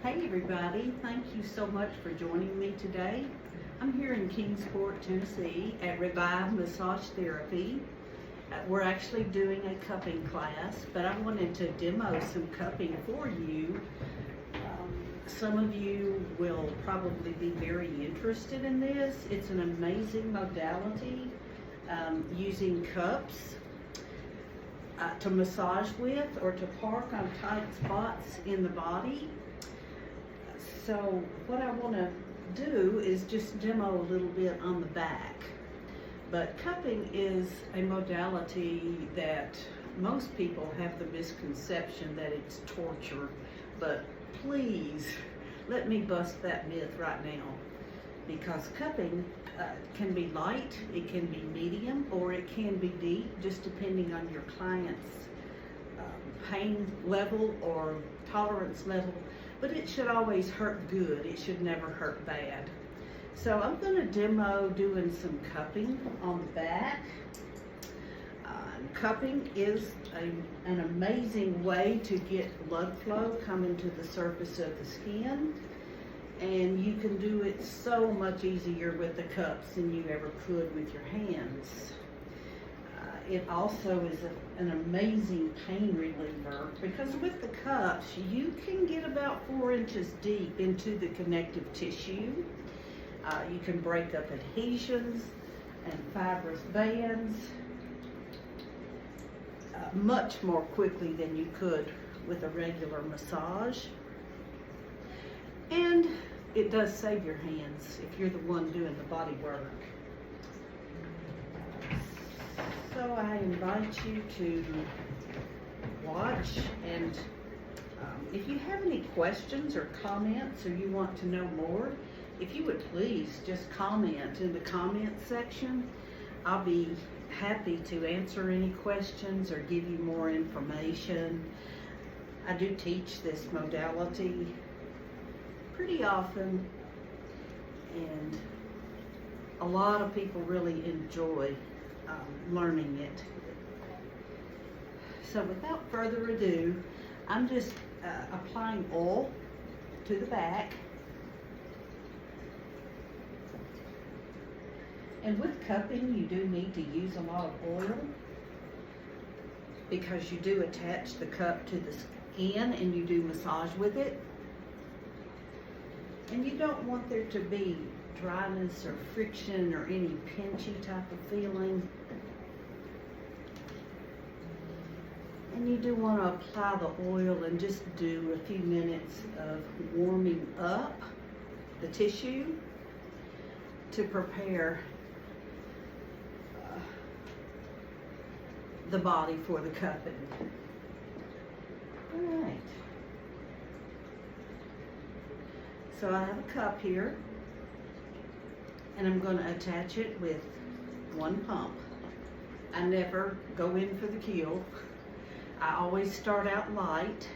Hey everybody, thank you so much for joining me today. I'm here in Kingsport, Tennessee at Revive Massage Therapy. We're actually doing a cupping class, but I wanted to demo some cupping for you. Some of you will probably be very interested in this. It's an amazing modality using cups to massage with or to park on tight spots in the body. So what I want to do is just demo a little bit on the back. But cupping is a modality that most people have the misconception that it's torture. But please, let me bust that myth right now. Because cupping can be light, it can be medium, or it can be deep, just depending on your client's pain level or tolerance level. But it should always hurt good. It should never hurt bad. So I'm going to demo doing some cupping on the back. Cupping is an amazing way to get blood flow coming to the surface of the skin. And you can do it so much easier with the cups than you ever could with your hands. It also is an amazing pain reliever because with the cups you can get about 4 inches deep into the connective tissue. You can break up adhesions and fibrous bands much more quickly than you could with a regular massage. And it does save your hands if you're the one doing the body work. So I invite you to watch, and if you have any questions or comments or you want to know more, if you would please just comment in the comment section. I'll be happy to answer any questions or give you more information. I do teach this modality pretty often, and a lot of people really enjoy learning it. So without further ado, I'm just applying oil to the back. And with cupping, you do need to use a lot of oil because you do attach the cup to the skin and you do massage with it. And you don't want there to be dryness or friction or any pinchy type of feeling. And you do want to apply the oil and just do a few minutes of warming up the tissue to prepare the body for the cupping. All right. So I have a cup here, and I'm going to attach it with one pump. I never go in for the kill. I always start out light,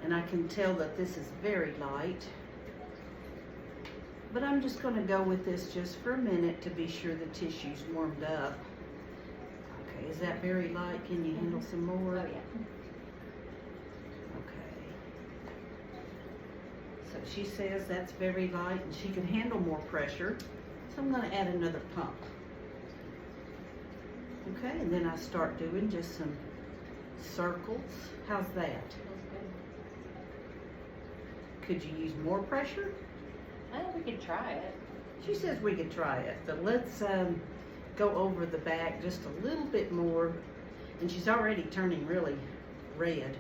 and I can tell that this is very light. But I'm just going to go with this just for a minute to be sure the tissue's warmed up. Okay, is that very light? Can you handle some more? Oh yeah. So she says that's very light and she can handle more pressure. So I'm going to add another pump. Okay, and then I start doing just some circles. How's that? Could you use more pressure? Well, we could try it. She says we could try it, but let's go over the back just a little bit more. And she's already turning really red.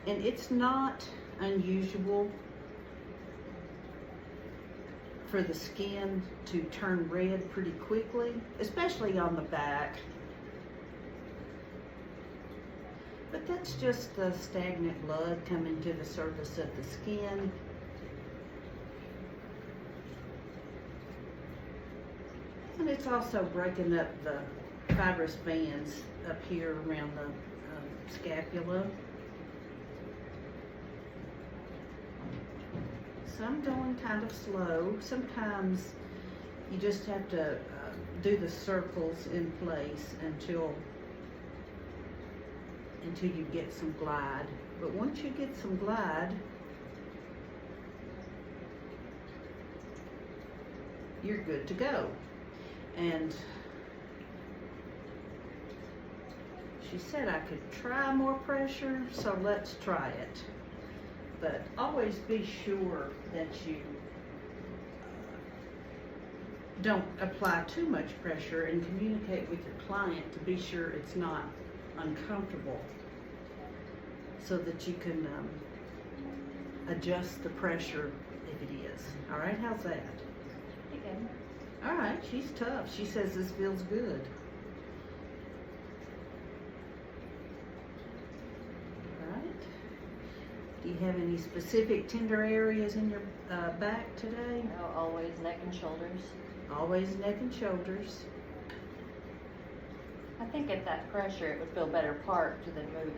And it's not unusual for the skin to turn red pretty quickly, especially on the back. But that's just the stagnant blood coming to the surface of the skin. And it's also breaking up the fibrous bands up here around the scapula. So I'm going kind of slow. Sometimes you just have to do the circles in place until until you get some glide. But once you get some glide, you're good to go. And she said I could try more pressure, so let's try it. But always be sure that you don't apply too much pressure, and communicate with your client to be sure it's not uncomfortable, so that you can adjust the pressure if it is. All right, how's that? Pretty good. All right, she's tough. She says this feels good. All right. Do you have any specific tender areas in your back today? No, always neck and shoulders. Always neck and shoulders. I think at that pressure, it would feel better parked than moving.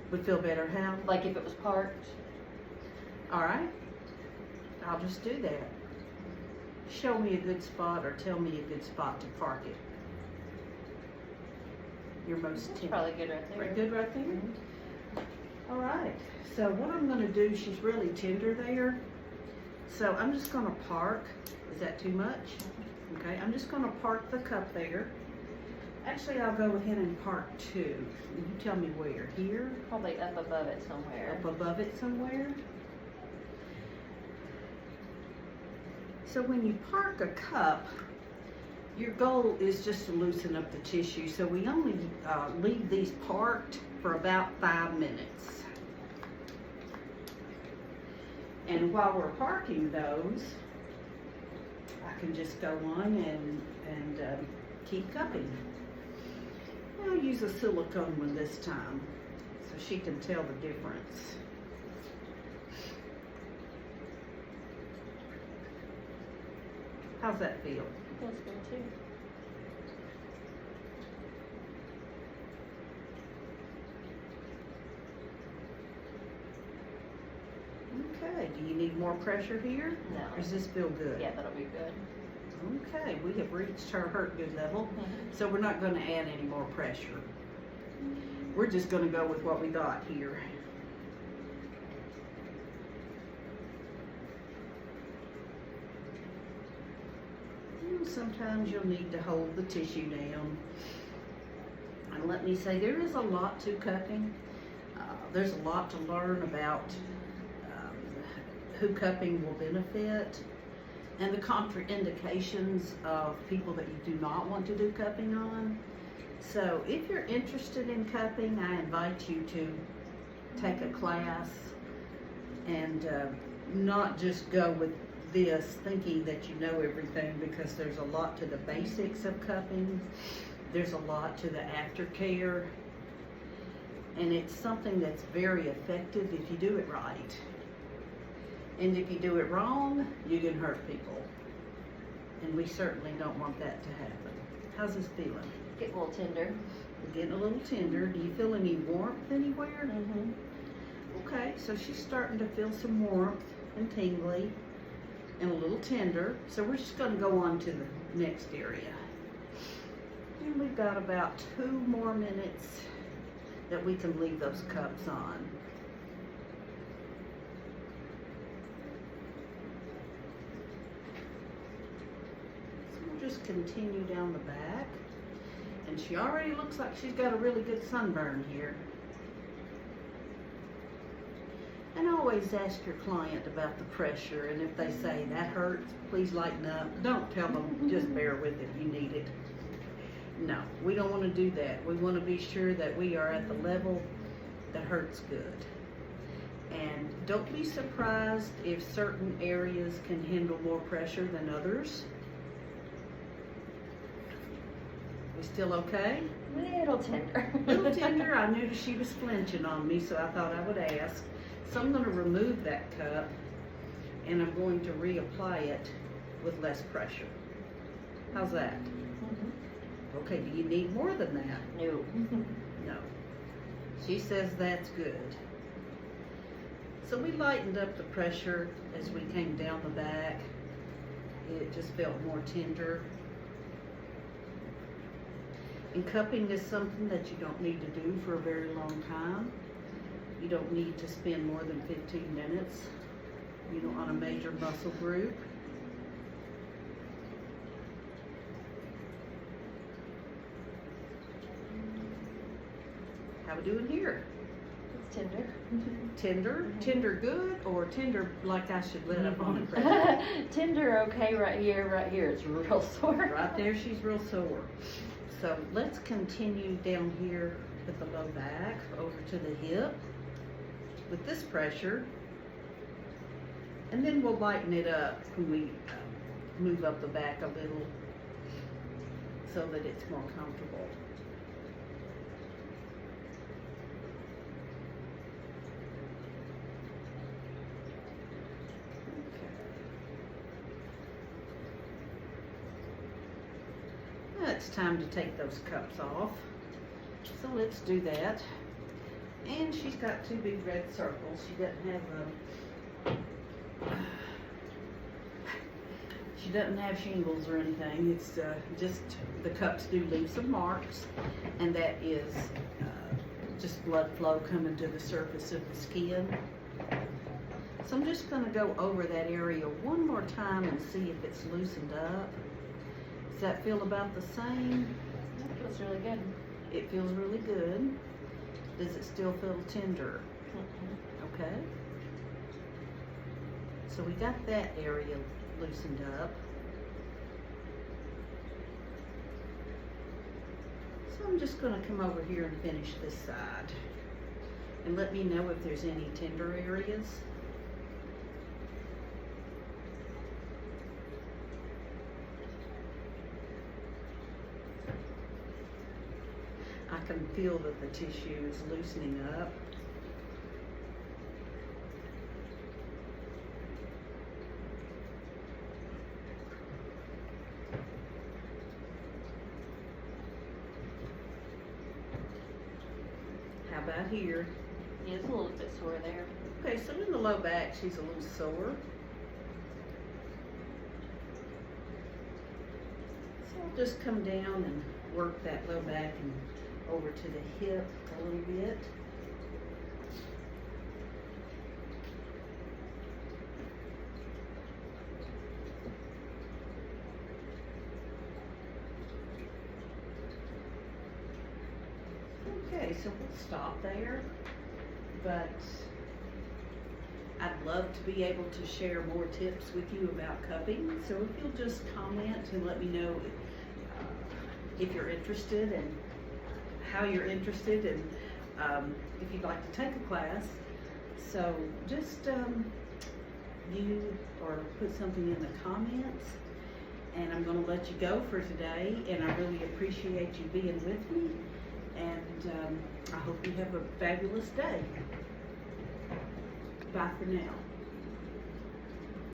Would feel better how? Like if it was parked. All right. I'll just do that. Show me a good spot, or tell me a good spot to park it. Your most That's tender. probably good right there. Pretty good right there? Mhm. All right. So what I'm going to do, she's really tender there. So I'm just going to park. Is that too much? Okay, I'm just going to park the cup there. Actually, I'll go ahead and park two. You tell me where. Here? Probably up above it somewhere. Up above it somewhere? So when you park a cup, your goal is just to loosen up the tissue. So we only leave these parked for about 5 minutes. And while we're parking those, I can just go on and keep cupping. I'll use a silicone one this time so she can tell the difference. How's that feel? Feels good too. Okay, do you need more pressure here? No. Or does this feel good? Yeah, that'll be good. Okay, we have reached her hurt good level, Mhm. so we're not going to add any more pressure. We're just going to go with what we got here. Sometimes you'll need to hold the tissue down. And let me say, there is a lot to cupping. There's a lot to learn about who cupping will benefit, and the contraindications of people that you do not want to do cupping on. So if you're interested in cupping, I invite you to take a class and not just go with this thinking that you know everything, because there's a lot to the basics of cupping. There's a lot to the aftercare, and it's something that's very effective if you do it right. And if you do it wrong, you can hurt people. And we certainly don't want that to happen. How's this feeling? Get a little tender. We're getting a little tender. Do you feel any warmth anywhere? Mm-hmm. Okay, so she's starting to feel some warmth and tingly and a little tender. So we're just going to go on to the next area. And we've got about 2 more minutes that we can leave those cups on. So we'll just continue down the back. And she already looks like she's got a really good sunburn here. And always ask your client about the pressure, and if they say that hurts, please lighten up. Don't tell them, just bear with it, you need it. No, we don't want to do that. We want to be sure that we are at the level that hurts good. And don't be surprised if certain areas can handle more pressure than others. We still okay? Little tender. Little tender. I knew she was flinching on me, so I thought I would ask. So I'm going to remove that cup, and I'm going to reapply it with less pressure. How's that? Mm-hmm. Okay, do you need more than that? No. No. She says that's good. So we lightened up the pressure as we came down the back. It just felt more tender. And cupping is something that you don't need to do for a very long time. You don't need to spend more than 15 minutes, you know, on a major muscle group. How we doing here? It's tender. Tender? Tender good, or tender like I should let up on it? Tender okay right here it's real sore. Right there, she's real sore. So let's continue down here with the low back over to the hip with this pressure. And then we'll lighten it up when we move up the back a little so that it's more comfortable. Now it's time to take those cups off. So let's do that. And she's got two big red circles. She doesn't have shingles or anything. It's just the cups do leave some marks, and that is just blood flow coming to the surface of the skin. So I'm just going to go over that area one more time and see if it's loosened up. Does that feel about the same? That feels really good. It feels really good. Does it still feel tender? Okay. So we got that area loosened up. So I'm just going to come over here and finish this side. And let me know if there's any tender areas. I can feel that the tissue is loosening up. How about here? Yeah, it's a little bit sore there. Okay, so in the low back, she's a little sore. So I'll just come down and work that low back and over to the hip a little bit. Okay, so we'll stop there, but I'd love to be able to share more tips with you about cupping. So if you'll just comment and let me know if you're interested and how you're interested, and if you'd like to take a class. So just you or put something in the comments, and I'm going to let you go for today, and I really appreciate you being with me, and I hope you have a fabulous day. Bye for now.